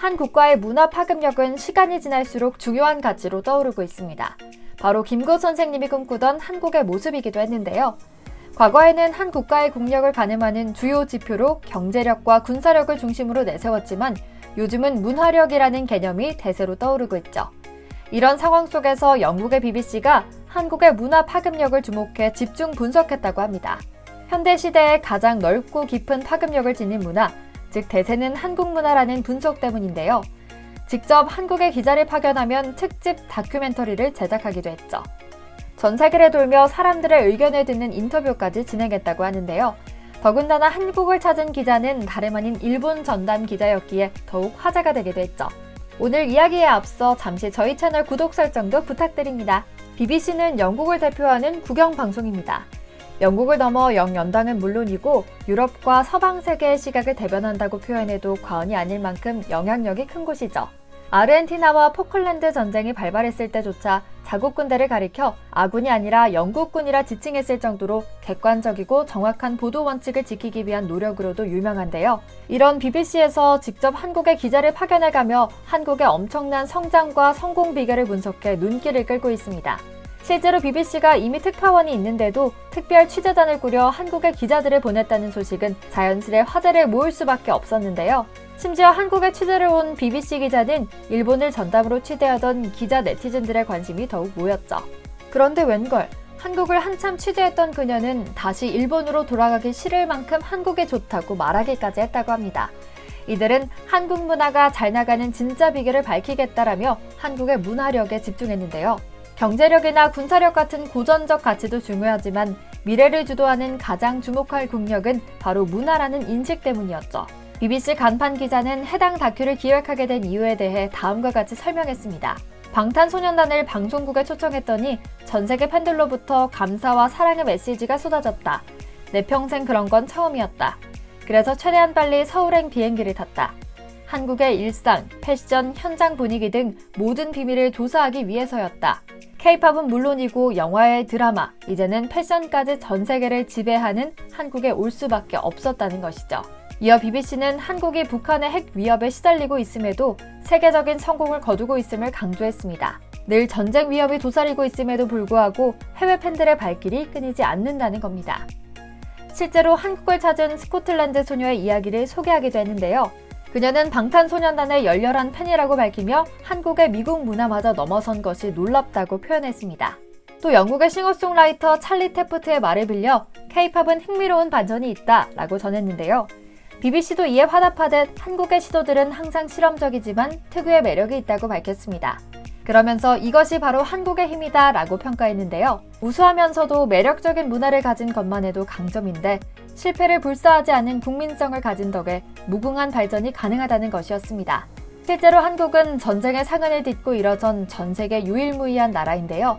한 국가의 문화 파급력은 시간이 지날수록 중요한 가치로 떠오르고 있습니다. 바로 김구 선생님이 꿈꾸던 한국의 모습이기도 했는데요. 과거에는 한 국가의 국력을 가늠하는 주요 지표로 경제력과 군사력을 중심으로 내세웠지만 요즘은 문화력이라는 개념이 대세로 떠오르고 있죠. 이런 상황 속에서 영국의 BBC가 한국의 문화 파급력을 주목해 집중 분석했다고 합니다. 현대시대에 가장 넓고 깊은 파급력을 지닌 문화, 즉 대세는 한국 문화라는 분석 때문인데요. 직접 한국의 기자를 파견하면 특집 다큐멘터리를 제작하기도 했죠. 전 세계를 돌며 사람들의 의견을 듣는 인터뷰까지 진행했다고 하는데요. 더군다나 한국을 찾은 기자는 다름 아닌 일본 전담 기자였기에 더욱 화제가 되기도 했죠. 오늘 이야기에 앞서 잠시 저희 채널 구독 설정도 부탁드립니다. BBC는 영국을 대표하는 국영방송입니다. 영국을 넘어 영연당은 물론이고 유럽과 서방 세계의 시각을 대변한다고 표현해도 과언이 아닐 만큼 영향력이 큰 곳이죠. 아르헨티나와 포클랜드 전쟁이 발발했을 때조차 자국 군대를 가리켜 아군이 아니라 영국군이라 지칭했을 정도로 객관적이고 정확한 보도 원칙을 지키기 위한 노력으로도 유명한데요. 이런 BBC에서 직접 한국의 기자를 파견해가며 한국의 엄청난 성장과 성공 비결을 분석해 눈길을 끌고 있습니다. 실제로 BBC가 이미 특파원이 있는데도 특별 취재단을 꾸려 한국의 기자들을 보냈다는 소식은 자연스레 화제를 모을 수밖에 없었는데요. 심지어 한국에 취재를 온 BBC 기자는 일본을 전담으로 취재하던 기자 네티즌들의 관심이 더욱 모였죠. 그런데 웬걸, 한국을 한참 취재했던 그녀는 다시 일본으로 돌아가기 싫을 만큼 한국이 좋다고 말하기까지 했다고 합니다. 이들은 한국 문화가 잘 나가는 진짜 비결을 밝히겠다라며 한국의 문화력에 집중했는데요. 경제력이나 군사력 같은 고전적 가치도 중요하지만 미래를 주도하는 가장 주목할 국력은 바로 문화라는 인식 때문이었죠. BBC 간판 기자는 해당 다큐를 기획하게 된 이유에 대해 다음과 같이 설명했습니다. 방탄소년단을 방송국에 초청했더니 전 세계 팬들로부터 감사와 사랑의 메시지가 쏟아졌다. 내 평생 그런 건 처음이었다. 그래서 최대한 빨리 서울행 비행기를 탔다. 한국의 일상, 패션, 현장 분위기 등 모든 비밀을 조사하기 위해서였다. K-팝은 물론이고 영화의 드라마, 이제는 패션까지 전 세계를 지배하는 한국에 올 수밖에 없었다는 것이죠. 이어 BBC는 한국이 북한의 핵 위협에 시달리고 있음에도 세계적인 성공을 거두고 있음을 강조했습니다. 늘 전쟁 위협이 도사리고 있음에도 불구하고 해외 팬들의 발길이 끊이지 않는다는 겁니다. 실제로 한국을 찾은 스코틀랜드 소녀의 이야기를 소개하기도 했는데요. 그녀는 방탄소년단의 열렬한 팬이라고 밝히며 한국의 미국 문화마저 넘어선 것이 놀랍다고 표현했습니다. 또 영국의 싱어송라이터 찰리 태프트의 말을 빌려 K-팝은 흥미로운 반전이 있다 라고 전했는데요. BBC도 이에 화답하듯 한국의 시도들은 항상 실험적이지만 특유의 매력이 있다고 밝혔습니다. 그러면서 이것이 바로 한국의 힘이다 라고 평가했는데요. 우수하면서도 매력적인 문화를 가진 것만 해도 강점인데 실패를 불사하지 않은 국민성을 가진 덕에 무궁한 발전이 가능하다는 것이었습니다. 실제로 한국은 전쟁의 상흔을 딛고 일어선 전 세계 유일무이한 나라인데요.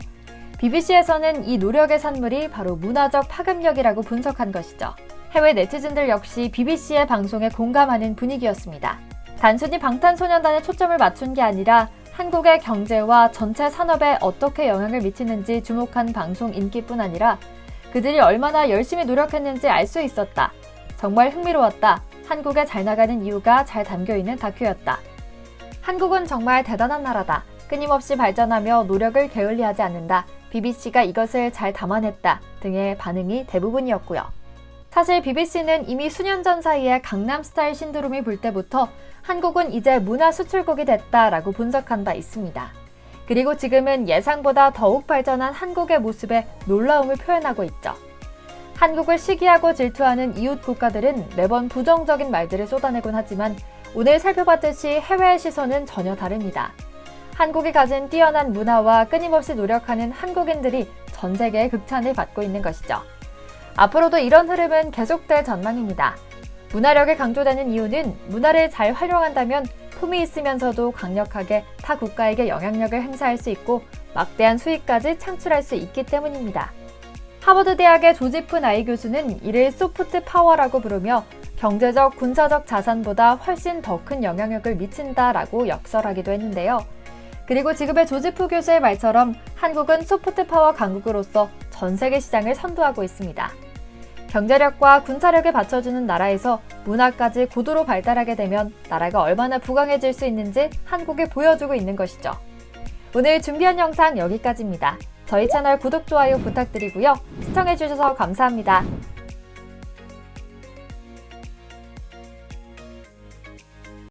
BBC에서는 이 노력의 산물이 바로 문화적 파급력이라고 분석한 것이죠. 해외 네티즌들 역시 BBC의 방송에 공감하는 분위기였습니다. 단순히 방탄소년단에 초점을 맞춘 게 아니라 한국의 경제와 전체 산업에 어떻게 영향을 미치는지 주목한 방송 인기뿐 아니라 그들이 얼마나 열심히 노력했는지 알 수 있었다. 정말 흥미로웠다. 한국에 잘 나가는 이유가 잘 담겨있는 다큐였다. 한국은 정말 대단한 나라다. 끊임없이 발전하며 노력을 게을리하지 않는다. BBC가 이것을 잘 담아냈다. 등의 반응이 대부분이었고요. 사실 BBC는 이미 수년 전 사이에 강남스타일 신드롬이 불 때부터 한국은 이제 문화 수출국이 됐다라고 분석한 바 있습니다. 그리고 지금은 예상보다 더욱 발전한 한국의 모습에 놀라움을 표현하고 있죠. 한국을 시기하고 질투하는 이웃 국가들은 매번 부정적인 말들을 쏟아내곤 하지만 오늘 살펴봤듯이 해외의 시선은 전혀 다릅니다. 한국이 가진 뛰어난 문화와 끊임없이 노력하는 한국인들이 전 세계의 극찬을 받고 있는 것이죠. 앞으로도 이런 흐름은 계속될 전망입니다. 문화력이 강조되는 이유는 문화를 잘 활용한다면 품이 있으면서도 강력하게 타 국가에게 영향력을 행사할 수 있고 막대한 수익까지 창출할 수 있기 때문입니다. 하버드 대학의 조지프 나이 교수는 이를 소프트 파워라고 부르며 경제적, 군사적 자산보다 훨씬 더 큰 영향력을 미친다라고 역설하기도 했는데요. 그리고 지금의 조지프 교수의 말처럼 한국은 소프트 파워 강국으로서 전 세계 시장을 선도하고 있습니다. 경제력과 군사력을 받쳐주는 나라에서 문화까지 고도로 발달하게 되면 나라가 얼마나 부강해질 수 있는지 한국이 보여주고 있는 것이죠. 오늘 준비한 영상 여기까지입니다. 저희 채널 구독, 좋아요 부탁드리고요. 시청해주셔서 감사합니다.